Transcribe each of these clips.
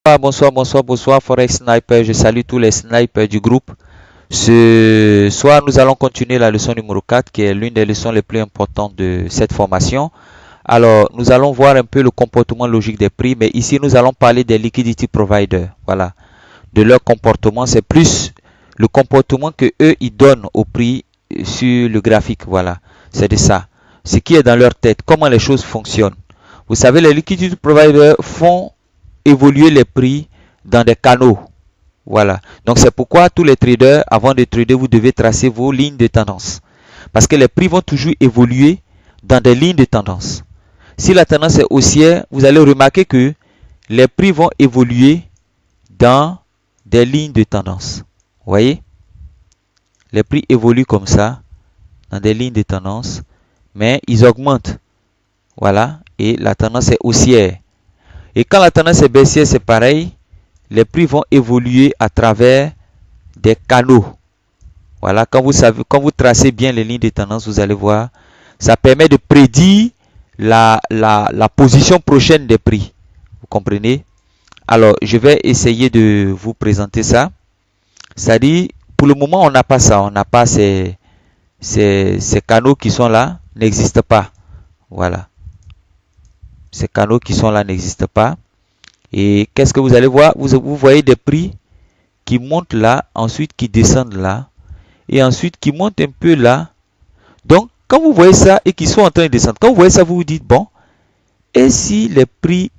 Bonsoir, Forex Sniper. Je salue tous les snipers du groupe. Ce soir, nous allons continuer la leçon numéro 4, qui est l'une des leçons les plus importantes de cette formation. Alors, nous allons voir un peu le comportement logique des prix, mais ici, nous allons parler des liquidity providers. Voilà. De leur comportement, c'est plus le comportement que eux, ils donnent au prix sur le graphique. Voilà. C'est de ça. Ce qui est dans leur tête, comment les choses fonctionnent. Vous savez, les liquidity providers font évoluer les prix dans des canaux. Voilà. Donc c'est pourquoi tous les traders, avant de trader, vous devez tracer vos lignes de tendance. Parce que les prix vont toujours évoluer dans des lignes de tendance. Si la tendance est haussière, vous allez remarquer que les prix vont évoluer dans des lignes de tendance. Vous voyez? Les prix évoluent comme ça, dans des lignes de tendance, mais ils augmentent. Voilà. Et la tendance est haussière. Et quand la tendance est baissière, c'est pareil. Les prix vont évoluer à travers des canaux. Voilà, quand vous tracez bien les lignes de tendance, vous allez voir, ça permet de prédire la position prochaine des prix. Vous comprenez? Alors, je vais essayer de vous présenter ça. C'est-à-dire, pour le moment, on n'a pas ça. On n'a pas ces canaux qui sont là, n'existent pas. Voilà. Ces canaux qui sont là n'existent pas. Et qu'est-ce que vous allez voir? Vous voyez des prix qui montent là, ensuite qui descendent là, et ensuite qui montent un peu là. Donc, quand vous voyez ça et qu'ils sont en train de descendre, quand vous voyez ça, vous vous dites, bon, et si les prix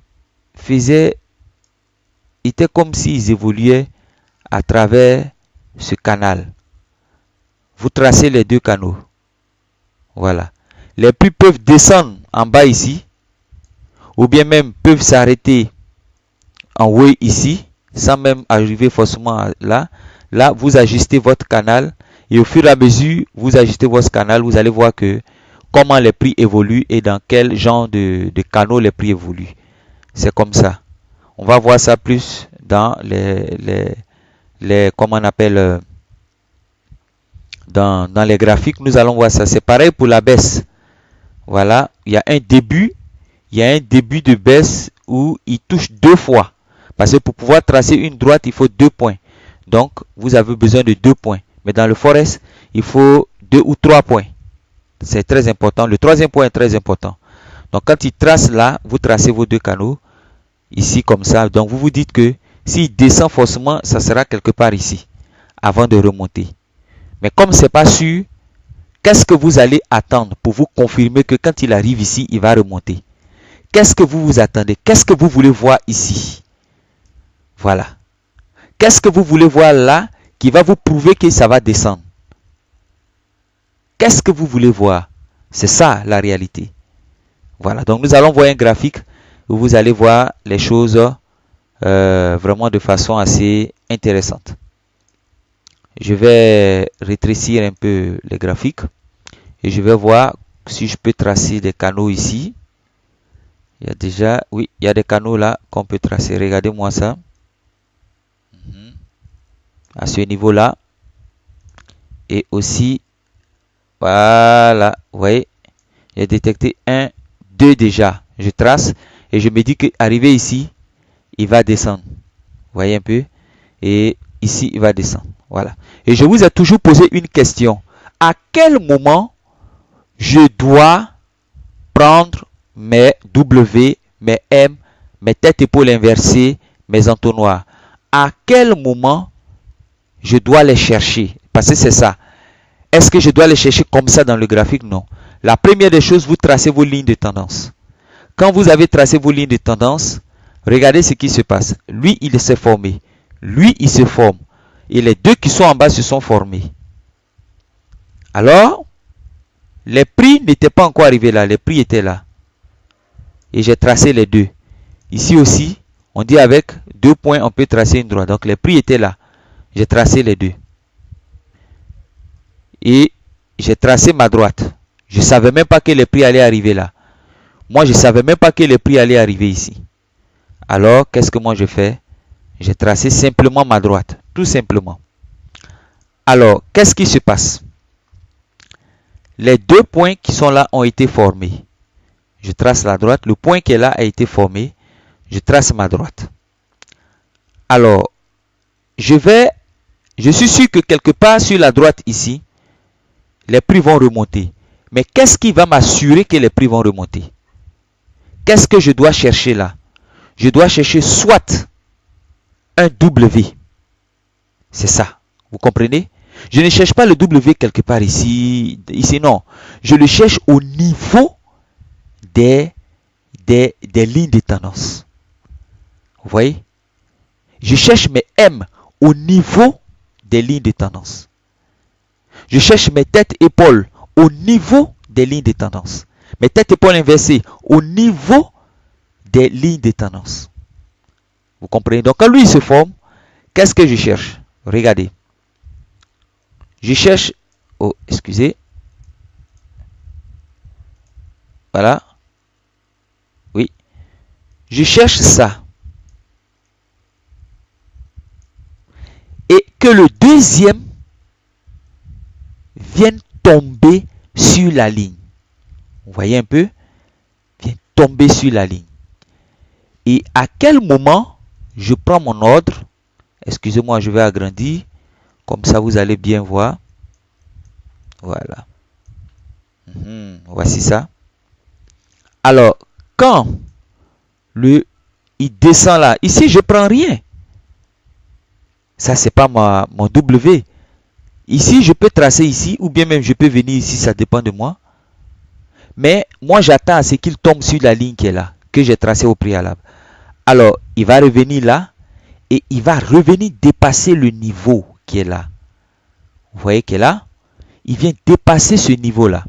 étaient comme s'ils évoluaient à travers ce canal? Vous tracez les deux canaux. Voilà. Les prix peuvent descendre en bas ici, ou bien même peuvent s'arrêter en haut ici, sans même arriver forcément là. Là, vous ajustez votre canal et au fur et à mesure, vous ajustez votre canal, vous allez voir que comment les prix évoluent et dans quel genre de canaux les prix évoluent. C'est comme ça. On va voir ça plus dans comment on appelle, dans les graphiques. Nous allons voir ça. C'est pareil pour la baisse. Voilà, il y a un début de baisse où il touche deux fois. Parce que pour pouvoir tracer une droite, il faut 2 points. Donc, vous avez besoin de 2 points. Mais dans le Forex, il faut 2 ou 3 points. C'est très important. Le troisième point est très important. Donc, quand il trace là, vous tracez vos deux canaux. Ici, comme ça. Donc, vous vous dites que s'il descend forcément, ça sera quelque part ici. Avant de remonter. Mais comme ce n'est pas sûr, qu'est-ce que vous allez attendre pour vous confirmer que quand il arrive ici, il va remonter? Qu'est-ce que vous vous attendez? Qu'est-ce que vous voulez voir ici? Voilà. Qu'est-ce que vous voulez voir là qui va vous prouver que ça va descendre? Qu'est-ce que vous voulez voir? C'est ça la réalité. Voilà. Donc nous allons voir un graphique où vous allez voir les choses vraiment de façon assez intéressante. Je vais rétrécir un peu les graphiques et je vais voir si je peux tracer des canaux ici. Il y a déjà, oui, il y a des canaux là qu'on peut tracer. Regardez-moi ça. À ce niveau là et aussi voilà, vous voyez, j'ai détecté 1 2 déjà, je trace et je me dis que arrivé ici il va descendre, vous voyez un peu, et ici il va descendre. Voilà, et je vous ai toujours posé une question: à quel moment je dois prendre mes W, mes M, mes têtes épaules inversées, mes entonnoirs? À quel moment je dois les chercher? Parce que c'est ça. Est-ce que je dois les chercher comme ça dans le graphique? Non. La première des choses, vous tracez vos lignes de tendance. Quand vous avez tracé vos lignes de tendance, regardez ce qui se passe. Lui, il s'est formé. Lui, il se forme. Et les deux qui sont en bas se sont formés. Alors, les prix n'étaient pas encore arrivés là. Les prix étaient là. Et j'ai tracé les deux. Ici aussi, on dit avec 2 points, on peut tracer une droite. Donc, les prix étaient là. J'ai tracé les deux. Et j'ai tracé ma droite. Je ne savais même pas que les prix allaient arriver là. Moi, je ne savais même pas que les prix allaient arriver ici. Alors, qu'est-ce que moi je fais? J'ai tracé simplement ma droite. Tout simplement. Alors, qu'est-ce qui se passe? Les 2 points qui sont là ont été formés. Je trace la droite. Le point qui est là a été formé. Je trace ma droite. Alors, je suis sûr que quelque part sur la droite ici, les prix vont remonter. Mais qu'est-ce qui va m'assurer que les prix vont remonter? Qu'est-ce que je dois chercher là? Je dois chercher soit un W. C'est ça. Vous comprenez? Je ne cherche pas le W quelque part ici. Ici, non. Je le cherche au niveau des lignes de tendance. Vous voyez? Je cherche mes M au niveau des lignes de tendance. Je cherche mes têtes-épaules au niveau des lignes de tendance. Mes têtes-épaules inversées au niveau des lignes de tendance. Vous comprenez? Donc, quand lui il se forme, qu'est-ce que je cherche? Regardez. Je cherche... Oh, excusez. Voilà. Oui. Je cherche ça. Et que le deuxième vienne tomber sur la ligne. Vous voyez un peu? Vienne tomber sur la ligne. Et à quel moment je prends mon ordre? Excusez-moi, je vais agrandir. Comme ça, vous allez bien voir. Voilà. Voici ça. Alors, quand il descend là, ici, je prends rien. Ça, c'est pas mon W. Ici, je peux tracer ici, ou bien même je peux venir ici, ça dépend de moi. Mais moi, j'attends à ce qu'il tombe sur la ligne qui est là, que j'ai tracée au préalable. Alors, il va revenir là, et il va revenir dépasser le niveau qui est là. Vous voyez qu'il est là? Il vient dépasser ce niveau-là.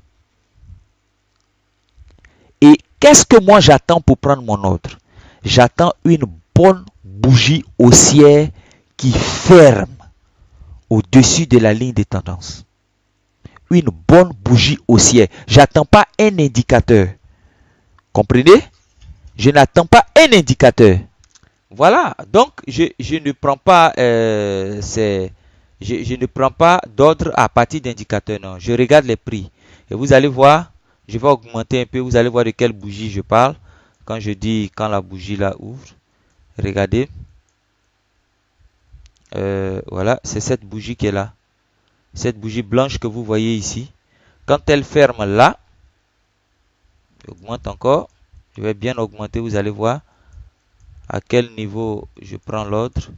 Et qu'est-ce que moi j'attends pour prendre mon ordre? J'attends une bonne bougie haussière qui ferme au-dessus de la ligne de tendance. Une bonne bougie haussière. J'attends pas un indicateur. Comprenez? Je n'attends pas un indicateur. Voilà. Donc, je ne prends pas je ne prends pas d'ordre à partir d'indicateurs. Non. Je regarde les prix. Et vous allez voir, je vais augmenter un peu. Vous allez voir de quelle bougie je parle. Quand je dis quand la bougie là ouvre. Regardez. Voilà, c'est cette bougie qui est là. Cette bougie blanche que vous voyez ici. Quand elle ferme là, j'augmente encore. Je vais bien augmenter, vous allez voir à quel niveau je prends l'ordre.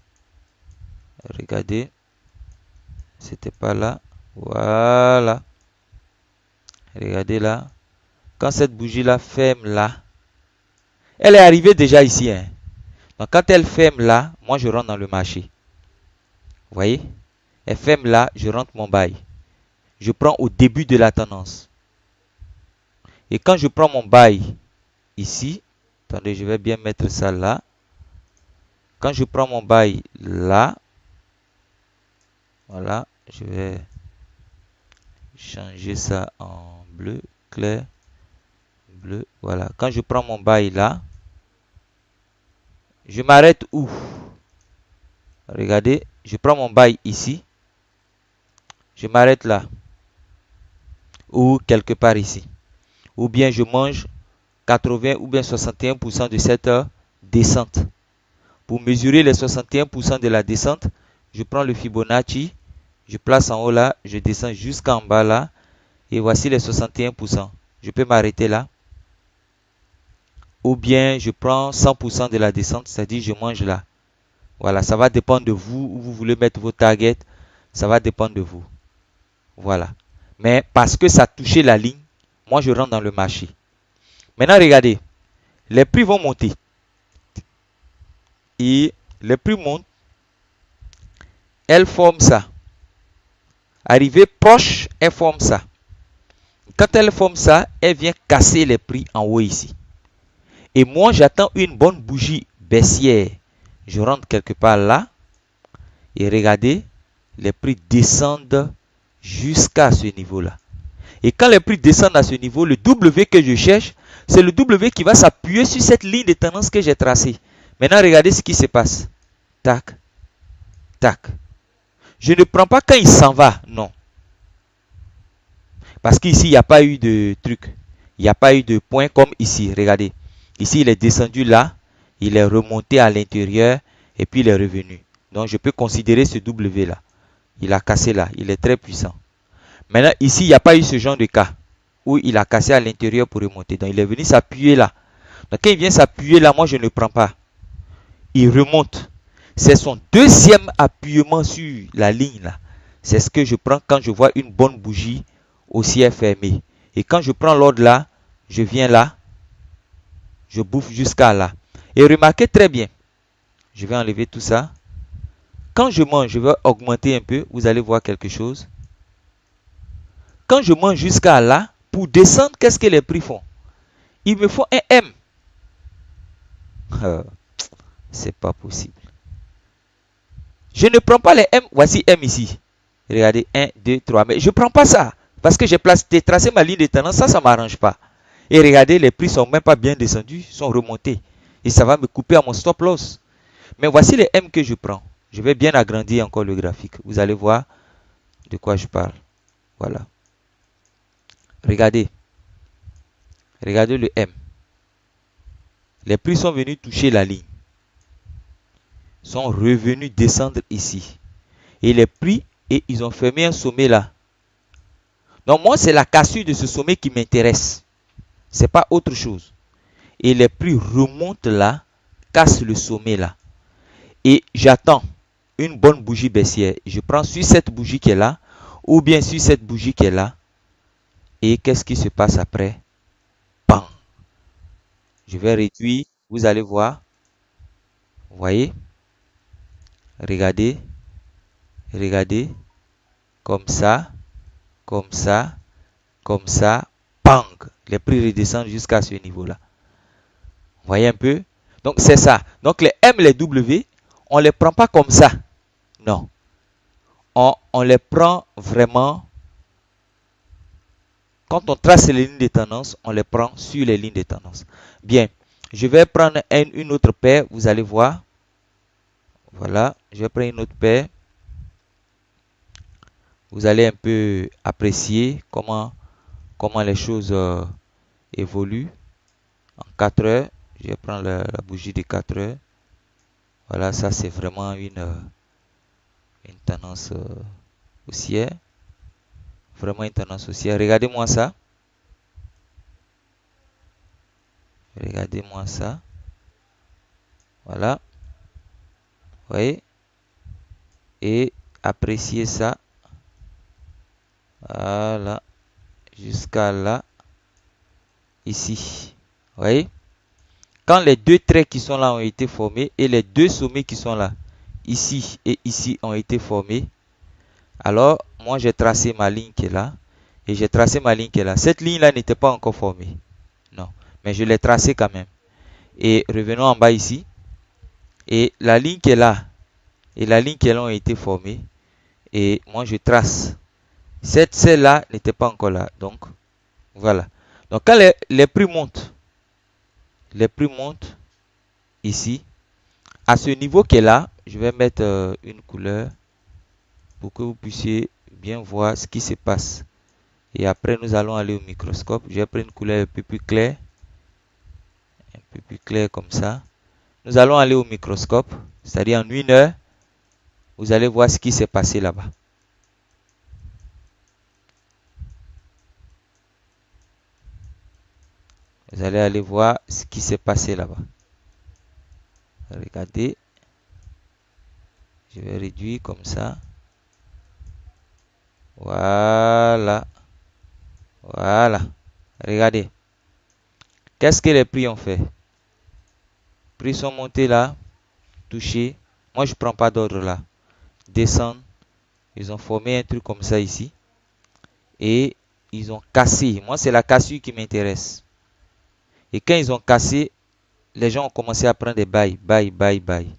Regardez. C'était pas là. Voilà. Regardez là. Quand cette bougie là ferme là, elle est arrivée déjà ici. Hein. Donc quand elle ferme là, moi je rentre dans le marché. Vous voyez? Elle ferme là, je rentre mon bail. Je prends au début de la tendance. Et quand je prends mon bail ici, attendez, je vais bien mettre ça là. Quand je prends mon bail là, voilà, je vais changer ça en bleu, clair, bleu, voilà. Quand je prends mon bail là, je m'arrête où? Regardez, je prends mon bail ici, je m'arrête là, ou quelque part ici. Ou bien je mange 80 ou bien 61% de cette descente. Pour mesurer les 61% de la descente, je prends le Fibonacci, je place en haut là, je descends jusqu'en bas là, et voici les 61%. Je peux m'arrêter là. Ou bien je prends 100% de la descente, c'est-à-dire je mange là. Voilà, ça va dépendre de vous, où vous voulez mettre vos targets, ça va dépendre de vous. Voilà. Mais parce que ça touchait la ligne, moi je rentre dans le marché. Maintenant regardez, les prix vont monter. Et les prix montent, elles forment ça. Arrivée proche, elle forme ça. Quand elle forme ça, elle vient casser les prix en haut ici. Et moi, j'attends une bonne bougie baissière. Je rentre quelque part là. Et regardez, les prix descendent jusqu'à ce niveau-là. Et quand les prix descendent à ce niveau, le W que je cherche, c'est le W qui va s'appuyer sur cette ligne de tendance que j'ai tracée. Maintenant, regardez ce qui se passe. Tac, tac. Je ne prends pas quand il s'en va, non. Parce qu'ici, il n'y a pas eu de truc. Il n'y a pas eu de point comme ici. Regardez. Ici, il est descendu là. Il est remonté à l'intérieur. et puis il est revenu. Donc je peux considérer ce W là. Il a cassé là, il est très puissant. Maintenant ici, il n'y a pas eu ce genre de cas où il a cassé à l'intérieur pour remonter. Donc il est venu s'appuyer là. Donc quand il vient s'appuyer là, moi je ne le prends pas. Il remonte. C'est son deuxième appuyement sur la ligne là. C'est ce que je prends quand je vois une bonne bougie haussière fermée. Et quand je prends l'ordre là, je viens là, je bouffe jusqu'à là. Et remarquez très bien, je vais enlever tout ça. Quand je mange, je vais augmenter un peu, vous allez voir quelque chose. Quand je mange jusqu'à là, pour descendre, qu'est-ce que les prix font? Il me faut un M. C'est pas possible. Je ne prends pas les M. Voici M ici. Regardez, 1, 2, 3. Mais je ne prends pas ça. Parce que j'ai tracé ma ligne de tendance. Ça ne m'arrange pas. Et regardez, les prix ne sont même pas bien descendus. Ils sont remontés. Et ça va me couper à mon stop loss. Mais voici les M que je prends. Je vais bien agrandir encore le graphique. Vous allez voir de quoi je parle. Voilà. Regardez. Regardez le M. Les prix sont venus toucher la ligne. Sont revenus descendre ici. Et les prix, et ils ont fermé un sommet là. Donc moi, c'est la cassure de ce sommet qui m'intéresse. C'est pas autre chose. Et les prix remontent là, cassent le sommet là. Et j'attends une bonne bougie baissière. Je prends sur cette bougie qui est là, ou bien sur cette bougie qui est là. Et qu'est-ce qui se passe après? Bam! Je vais réduire, vous allez voir. Vous voyez? Regardez. Regardez. Comme ça. Comme ça. Comme ça. Bang! Les prix redescendent jusqu'à ce niveau-là. Vous voyez un peu? Donc c'est ça. Donc les M, les W, on ne les prend pas comme ça. Non. On les prend vraiment. Quand on trace les lignes de tendance, on les prend sur les lignes de tendance. Bien. Je vais prendre une autre paire. Vous allez voir. Voilà. Je vais prendre une autre paire. Vous allez un peu apprécier comment les choses évoluent. En 4 heures. Je vais prendre la bougie de 4 heures. Voilà, ça c'est vraiment une tendance haussière. Vraiment une tendance haussière. Regardez-moi ça. Regardez-moi ça. Voilà. Vous voyez? Et appréciez ça. Voilà. Jusqu'à là. Ici. Vous voyez? Quand les deux traits qui sont là ont été formés et les deux sommets qui sont là, ici et ici, ont été formés, alors moi j'ai tracé ma ligne qui est là et j'ai tracé ma ligne qui est là. Cette ligne là n'était pas encore formée. Non. Mais je l'ai tracée quand même. Et revenons en bas ici. Et la ligne qui est là et la ligne qui est là ont été formées. Et moi je trace. Celle-là n'était pas encore là. Donc voilà. Donc quand les prix montent ici, à ce niveau qui est là, je vais mettre une couleur pour que vous puissiez bien voir ce qui se passe. Et après, nous allons aller au microscope. Je vais prendre une couleur un peu plus claire. Un peu plus claire comme ça. Nous allons aller au microscope. C'est-à-dire en 1 heure, vous allez voir ce qui s'est passé là-bas. Vous allez aller voir ce qui s'est passé là-bas. Regardez. Je vais réduire comme ça. Voilà. Voilà. Regardez. Qu'est-ce que les prix ont fait? Les prix sont montés là. Touchés. Moi, je ne prends pas d'ordre là. Descendre. Ils ont formé un truc comme ça ici. Et ils ont cassé. Moi, c'est la cassure qui m'intéresse. Et quand ils ont cassé, les gens ont commencé à prendre des bails. Bail, bail, bail.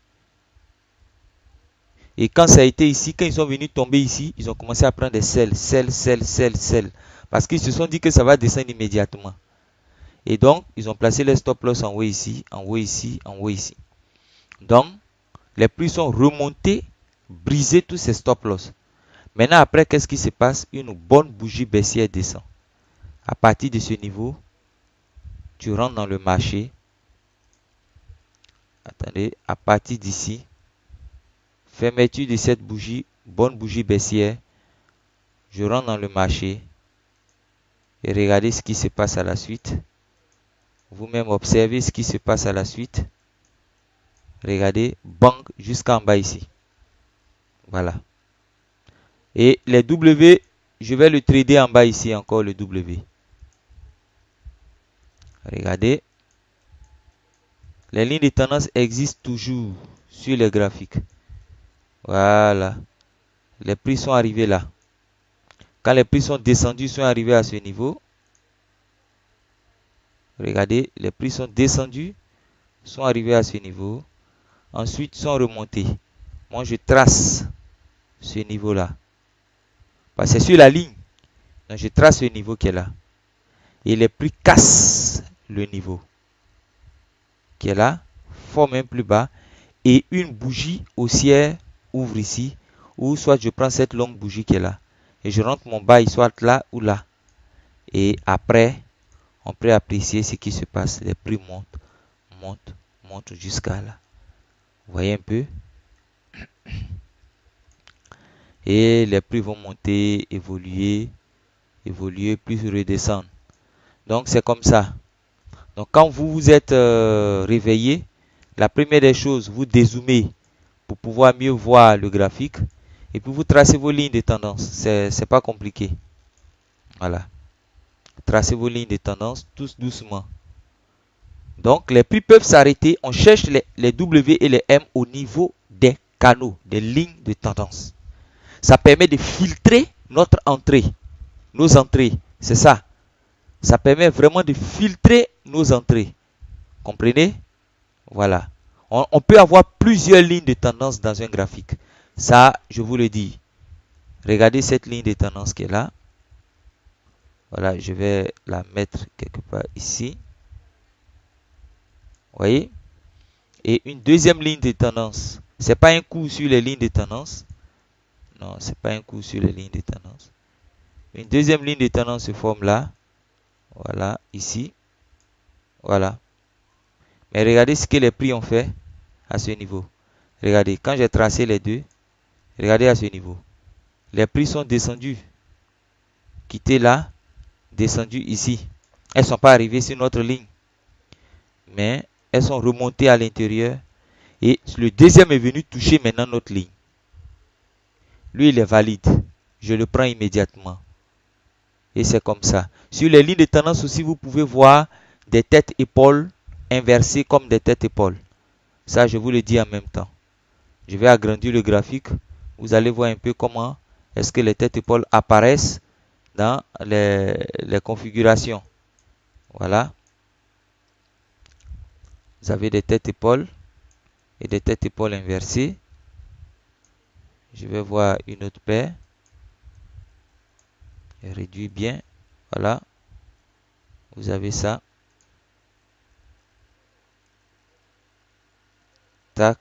Et quand ça a été ici, quand ils sont venus tomber ici, ils ont commencé à prendre des sels. Parce qu'ils se sont dit que ça va descendre immédiatement. Et donc, ils ont placé les stop loss en haut ici, en haut ici, en haut ici. Donc, les prix sont remontés, brisés tous ces stop loss. Maintenant, après, qu'est-ce qui se passe? Une bonne bougie baissière descend. À partir de ce niveau, tu rentres dans le marché. Attendez, à partir d'ici, Fermeture de cette bougie, bonne bougie baissière. Je rentre dans le marché et regardez ce qui se passe à la suite. Vous-même observez ce qui se passe à la suite. Regardez, bang, jusqu'en bas ici. Voilà. Et les W, je vais le trader en bas ici encore le W. Regardez. Les lignes de tendance existent toujours sur les graphiques. Voilà. Les prix sont arrivés là. Quand les prix sont descendus, sont arrivés à ce niveau. Regardez, les prix sont descendus, sont arrivés à ce niveau. Ensuite, sont remontés. Moi, je trace ce niveau-là. Parce que c'est sur la ligne. Donc, je trace ce niveau qui est là. Et les prix cassent le niveau qui est là, forme un plus bas. Et une bougie haussière ouvre ici. Ou soit je prends cette longue bougie qui est là. Et je rentre mon buy soit là ou là. Et après, on peut apprécier ce qui se passe. Les prix montent, montent, montent jusqu'à là. Vous voyez un peu? Et les prix vont monter, évoluer, puis redescendre. Donc c'est comme ça. Donc quand vous vous êtes réveillé, la première des choses, vous dézoomez pour pouvoir mieux voir le graphique. Et puis vous tracez vos lignes de tendance. C'est pas compliqué. Voilà. Tracez vos lignes de tendance tous doucement. Donc les prix peuvent s'arrêter. On cherche les W et les M au niveau des canaux, des lignes de tendance. Ça permet de filtrer notre entrée, nos entrées. C'est ça. Ça permet vraiment de filtrer nos entrées. Comprenez? Voilà. On peut avoir plusieurs lignes de tendance dans un graphique. Ça, je vous le dis. Regardez cette ligne de tendance qui est là. Voilà, je vais la mettre quelque part ici. Vous voyez? Et une deuxième ligne de tendance. C'est pas un coup sur les lignes de tendance. Non, c'est pas un coup sur les lignes de tendance. Une deuxième ligne de tendance se forme là. Voilà, ici. Voilà. Mais regardez ce que les prix ont fait à ce niveau. Regardez, quand j'ai tracé les deux, regardez à ce niveau. Les prix sont descendus. Quittés là, descendus ici. Elles ne sont pas arrivées sur notre ligne. Mais elles sont remontées à l'intérieur. Et le deuxième est venu toucher maintenant notre ligne. Lui, il est valide. Je le prends immédiatement. Et c'est comme ça. Sur les lignes de tendance aussi, vous pouvez voir des têtes-épaules inversées comme des têtes-épaules. Ça, je vous le dis en même temps. Je vais agrandir le graphique. Vous allez voir un peu comment est-ce que les têtes-épaules apparaissent dans les configurations. Voilà. Vous avez des têtes-épaules et des têtes-épaules inversées. Je vais voir une autre paire. Je réduis bien. Voilà. Vous avez ça. Tac.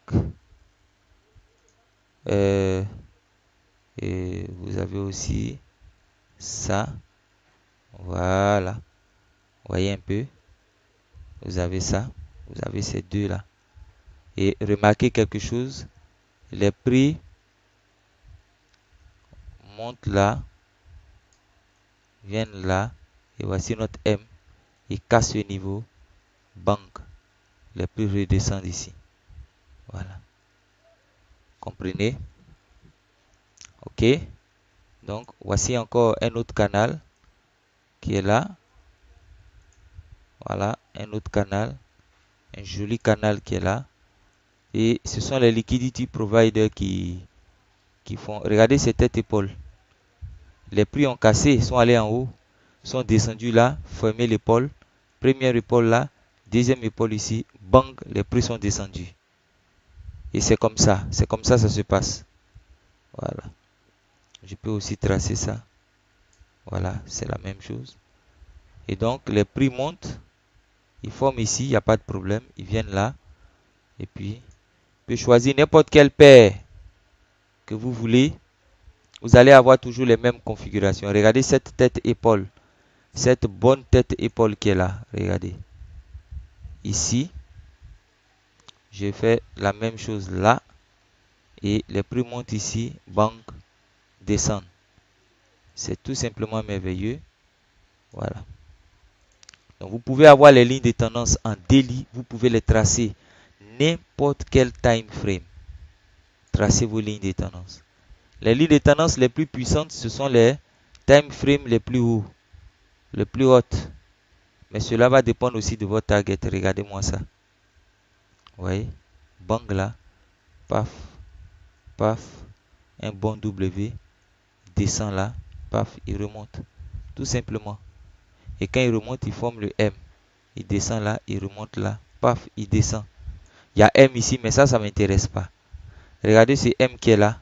Et vous avez aussi ça. Voilà. Vous voyez un peu. Vous avez ça. Vous avez ces deux là. Et remarquez quelque chose. Les prix montent là. Viennent là. Et voici notre M. Il casse ce niveau. Bang. Les prix redescendent ici. Voilà. Comprenez? Ok. Donc, voici encore un autre canal qui est là. Voilà, un autre canal. Un joli canal qui est là. Et ce sont les liquidity providers qui font... Regardez ces têtes-épaules. Les prix ont cassé, sont allés en haut, sont descendus là, fermé l'épaule. Première épaule là, deuxième épaule ici. Bang, les prix sont descendus. Et c'est comme ça ça se passe. Voilà. Je peux aussi tracer ça. Voilà, c'est la même chose. Et donc, les prix montent. Ils forment ici, il n'y a pas de problème. Ils viennent là. Et puis, vous pouvez choisir n'importe quelle paire que vous voulez. Vous allez avoir toujours les mêmes configurations. Regardez cette tête-épaule. Cette bonne tête-épaule qui est là. Regardez. Ici, je fais la même chose là. et les prix montent ici, bang, descendent. C'est tout simplement merveilleux. Voilà. Donc vous pouvez avoir les lignes de tendance en daily, vous pouvez les tracer n'importe quel time frame. Tracez vos lignes de tendance. Les lignes de tendance les plus puissantes, ce sont les time frames les plus hauts, les plus hautes. Mais cela va dépendre aussi de votre target. Regardez-moi ça. Vous voyez? Bang là, paf, paf, un bon W, descend là, paf, il remonte. Tout simplement. Et quand il remonte, il forme le M. Il descend là, il remonte là, paf, il descend. Il y a M ici, mais ça ne m'intéresse pas. Regardez ce M qui est là.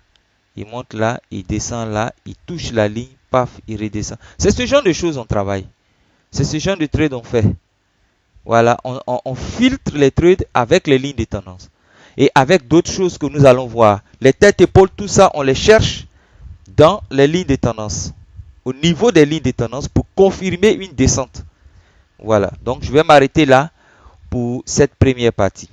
Il monte là, il descend là, il touche la ligne, paf, il redescend. C'est ce genre de choses qu'on travaille. C'est ce genre de trade qu'on fait. Voilà, on filtre les trades avec les lignes de tendance. Et avec d'autres choses que nous allons voir. Les têtes épaules, tout ça, on les cherche dans les lignes de tendance. Au niveau des lignes de tendance pour confirmer une descente. Voilà, donc je vais m'arrêter là pour cette première partie.